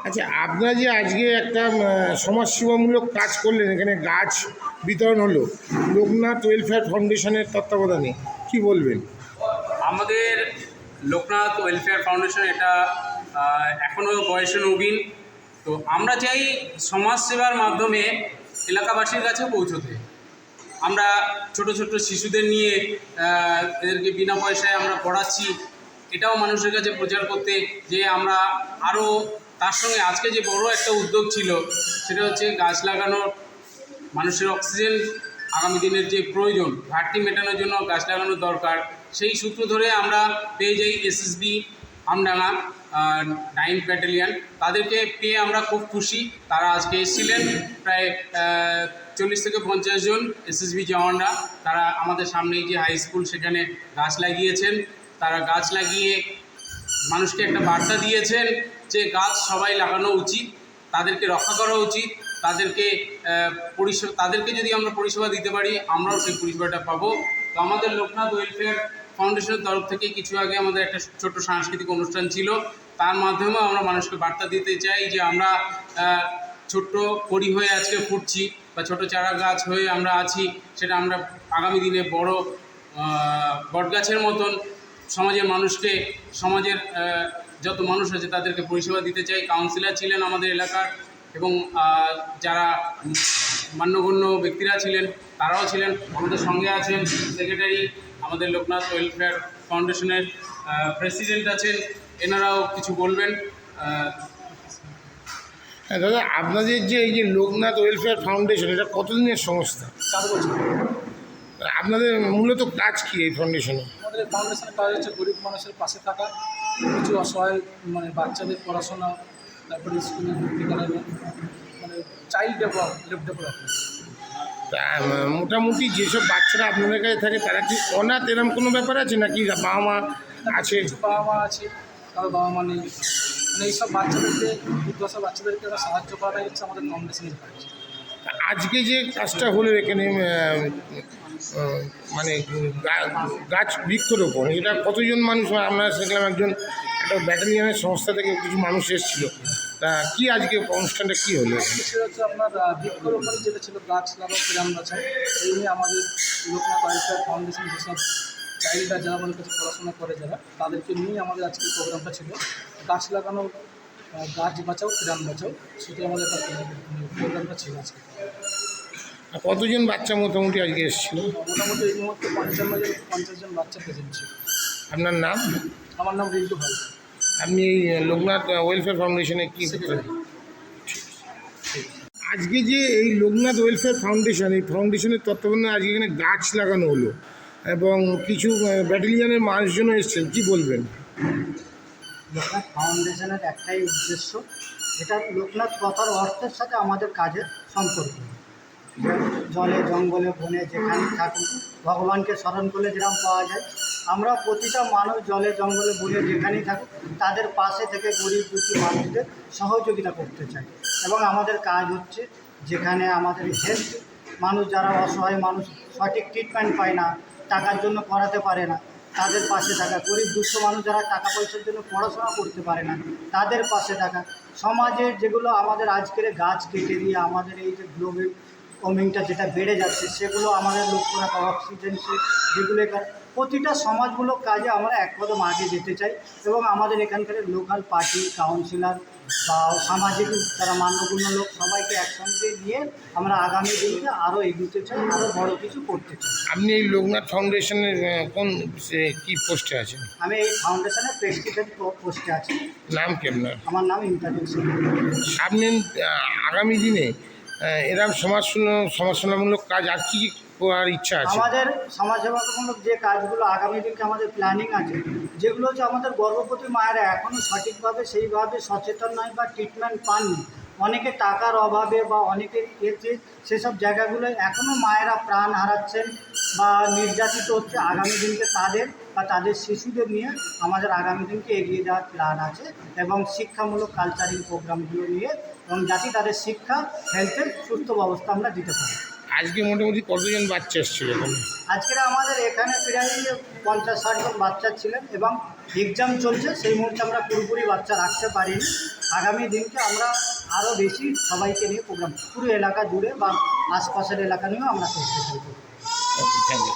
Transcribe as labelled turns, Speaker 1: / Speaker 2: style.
Speaker 1: আচ্ছা, আপনারা যে আজকে একটা সমাজসেবামূলক কাজ করলেন, এখানে গাছ বিতরণ হলো লোকনাথ ওয়েলফেয়ার ফাউন্ডেশনের তত্ত্বাবধানে, কি বলবেন?
Speaker 2: আমাদের লোকনাথ ওয়েলফেয়ার ফাউন্ডেশন এটা এখনও বয়সে নবীন। তো আমরা চাই সমাজসেবার মাধ্যমে এলাকাবাসীর কাছে পৌঁছতে। আমরা ছোট ছোট শিশুদের নিয়ে এদেরকে বিনা পয়সায় আমরা পড়াচ্ছি, এটাও মানুষের কাছে প্রচার করতে যে আমরা আরও তার সঙ্গে আজকে যে বড় একটা উদ্যোগ ছিল সেটা হচ্ছে গাছ লাগানোর। মানুষের অক্সিজেন আগামী দিনের যে প্রয়োজন, ঘাটতি মেটানোর জন্য গাছ লাগানোর দরকার। সেই সূত্র ধরে আমরা পেয়ে যাই এসএসবি আমডাঙ্গা 9 ব্যাটালিয়ান, তাদেরকে পেয়ে আমরা খুব খুশি। তারা আজকে এসেছিলেন, প্রায় 40 থেকে 50 জন এসএসবি জওয়ানরা। তারা আমাদের সামনেই যে হাই স্কুল সেখানে গাছ লাগিয়েছেন। তারা গাছ লাগিয়ে মানুষকে একটা বার্তা দিয়েছেন যে গাছ সবাই লাগানো উচিত, তাদেরকে রক্ষা করা উচিত, তাদেরকে যদি আমরা পরিষেবা দিতে পারি আমরাও সেই পরিষেবাটা পাবো। তো আমাদের লোকনাথ ওয়েলফেয়ার ফাউন্ডেশনের তরফ থেকে কিছু আগে আমাদের একটা ছোট্ট সাংস্কৃতিক অনুষ্ঠান ছিল, তার মাধ্যমেও আমরা মানুষকে বার্তা দিতে চাই যে আমরা ছোট্ট কড়ি হয়ে আজকে ফুটছি বা ছোট চারা গাছ হয়ে আমরা আছি, সেটা আমরা আগামী দিনে বড় বটগাছের মতন সমাজের যত মানুষ আছে তাদেরকে পরিষেবা দিতে চাই। কাউন্সিলর ছিলেন আমাদের এলাকার এবং যারা মান্যগণ্য ব্যক্তিরা ছিলেন তারাও ছিলেন, আমাদের সঙ্গে আছেন সেক্রেটারি, আমাদের লোকনাথ ওয়েলফেয়ার ফাউন্ডেশনের প্রেসিডেন্ট আছেন, এনারাও কিছু বলবেন।
Speaker 1: হ্যাঁ দাদা, আপনাদের যে এই যে লোকনাথ ওয়েলফেয়ার ফাউন্ডেশন, এটা কতদিনের সংস্থা?
Speaker 3: 4 বছর।
Speaker 1: আপনাদের মূলত কাজ কি এই ফাউন্ডেশনে?
Speaker 3: আমাদের ফাউন্ডেশনের কাজ হচ্ছে গরিব মানুষের পাশে থাকা, কিছু অসহায় বাচ্চাদের পড়াশোনা, তারপরে স্কুলে ভর্তি করানো, চাইল্ড ডেভেলপমেন্ট।
Speaker 1: তা মোটামুটি যেসব বাচ্চারা আপনাদের কাছে থাকে তারা কি অনাথ, এরকম কোনো ব্যাপার আছে নাকি বাবা মা আছে?
Speaker 3: কিছু বাবা মা আছে, কারো বাবা মা নেই, এইসব বাচ্চাদেরকে, দুর্দশা বাচ্চাদেরকে সাহায্য করাটাই হচ্ছে আমাদের ফাউন্ডেশনের কাজ।
Speaker 1: আজকে যে কাজটা হলো এখানে মানে গাছ বৃক্ষরোপণ, এটা কতজন মানুষ? আমরা দেখলাম একটা ব্যাটালিয়ানের সংস্থা থেকে কিছু মানুষ এসেছিলো, তা কি আজকে অনুষ্ঠানটা কী হলো?
Speaker 3: সেটা হচ্ছে আপনার বৃক্ষরোপণ যেটা ছিল, গাছ লাগাও প্রাণ বাঁচাও, এই নিয়ে আমাদের লোকনাথ ওয়েলফেয়ার ফাউন্ডেশন যেসব চাইল্ডরা যারা আমাদের কাছে পড়াশোনা করে যারা, তাদেরকে নিয়ে আমাদের আজকের প্রোগ্রামটা ছিল। গাছ লাগানো, গাছ বাঁচাও প্রাণ বাঁচাও, সেটাই আমাদের প্রোগ্রামটা ছিল আজকে।
Speaker 1: কতজন বাচ্চা মোটামুটি আজকে এসেছিল?
Speaker 3: মোটামুটি এই মুহূর্তে 50 জন বাচ্চা প্রেজেন্ট ছিল।
Speaker 1: আপনার নাম?
Speaker 3: আমার নাম রিন্টু ভাই।
Speaker 1: আপনি এই লোকনাথ ওয়েলফেয়ার ফাউন্ডেশনে কি করেন? আজকে যে এই লোকনাথ ওয়েলফেয়ার ফাউন্ডেশন, এই ফাউন্ডেশনের তত্ত্বাবধানে আজকে এখানে গাছ লাগানো হলো এবং কিছু ব্যাটালিয়ানের মানুষজনও এসেছেন, কি বলবেন?
Speaker 4: লোকনাথ ফাউন্ডেশনের একটাই উদ্দেশ্য, এটা লোকনাথ কথার অর্থের সাথে আমাদের কাজের সম্পর্ক। জলে জঙ্গলে বনে যেখানে থাকুক ভগবানকে স্মরণ করলে যেরকম পাওয়া যায়, আমরা প্রতিটা মানুষ জলে জঙ্গলে বনে যেখানেই থাকুক তাদের পাশে থেকে গরিব দুঃখী মানুষদের সহযোগিতা করতে চাই। এবং আমাদের কাজ হচ্ছে যেখানে আমাদের হেলথ মানুষ, যারা অসহায় মানুষ, সঠিক ট্রিটমেন্ট পায় না, টাকার জন্য করাতে পারে না, তাদের পাশে থাকা। গরিব দুঃস্থ মানুষ যারা টাকা পয়সার জন্য পড়াশোনা করতে পারে না, তাদের পাশে থাকা। সমাজের যেগুলো আমাদের আজকের গাছ কেটে দিয়ে আমাদের এই যে গ্লোবাল ওয়ার্মিংটা যেটা বেড়ে যাচ্ছে, সেগুলো আমাদের লক্ষ্য রাখা, অক্সিজেন যেগুলো, প্রতিটা সমাজমূলক কাজে আমরা এক কদম আগে যেতে চাই। এবং আমাদের এখানকার লোকাল পার্টি, কাউন্সিলর বা সামাজিক যারা মান্যগণ্য লোক, সবাইকে একসঙ্গে নিয়ে আমরা আগামী দিনে আরও এগোতে চাই, আরও বড় কিছু করতে চাই।
Speaker 1: আপনি এই লোকনাথ ফাউন্ডেশনের কোন কি পোস্টে আছেন?
Speaker 4: আমি এই ফাউন্ডেশনের প্রেসিডেন্ট পোস্টে আছি।
Speaker 1: নাম কি আপনার?
Speaker 4: আমার নাম ইন্টারভিউ সিং।
Speaker 1: আপনি আগামী দিনে এরকম সমাজসেবামূলক কাজ আর কি করার ইচ্ছা আছে?
Speaker 4: আমাদের সমাজসেবামূলক যে কাজগুলো আগামী দিনকে আমাদের প্ল্যানিং আছে, যেগুলো হচ্ছে আমাদের গর্ভবতী মায়েরা এখনও সঠিকভাবে সেইভাবে সচেতন নয় বা ট্রিটমেন্ট পাননি, অনেকে টাকার অভাবে বা অনেকের এতে সেসব জায়গাগুলো এখনও মায়েরা প্রাণ হারাচ্ছেন, বা নির্যাতিত হচ্ছে, আগামী দিনকে তাদের বা তাদের শিশুদের নিয়ে আমাদের আগামী দিনকে এগিয়ে যাওয়ার প্ল্যান আছে, এবং শিক্ষামূলক কালচারাল প্রোগ্রামগুলো নিয়ে, এবং যাতে তাদের শিক্ষা হেলথের সুস্থ ব্যবস্থা আমরা দিতে পারি।
Speaker 1: আজকে মোটামুটি কতজন বাচ্চা এসেছিল এখানে?
Speaker 4: আজকের আমাদের এখানে প্রায় 50-60 জন বাচ্চা ছিলেন, এবং এক্সাম চলছে, সেই মুহূর্তে আমরা পুরোপুরি বাচ্চা রাখতে পারিনি। আগামী দিনকে আমরা আরও বেশি সবাইকে নিয়ে প্রোগ্রাম পুরো এলাকা জুড়ে বা আশপাশের এলাকা নিয়েও আমরা করতে চাই।
Speaker 1: ওকে, থ্যাংক ইউ।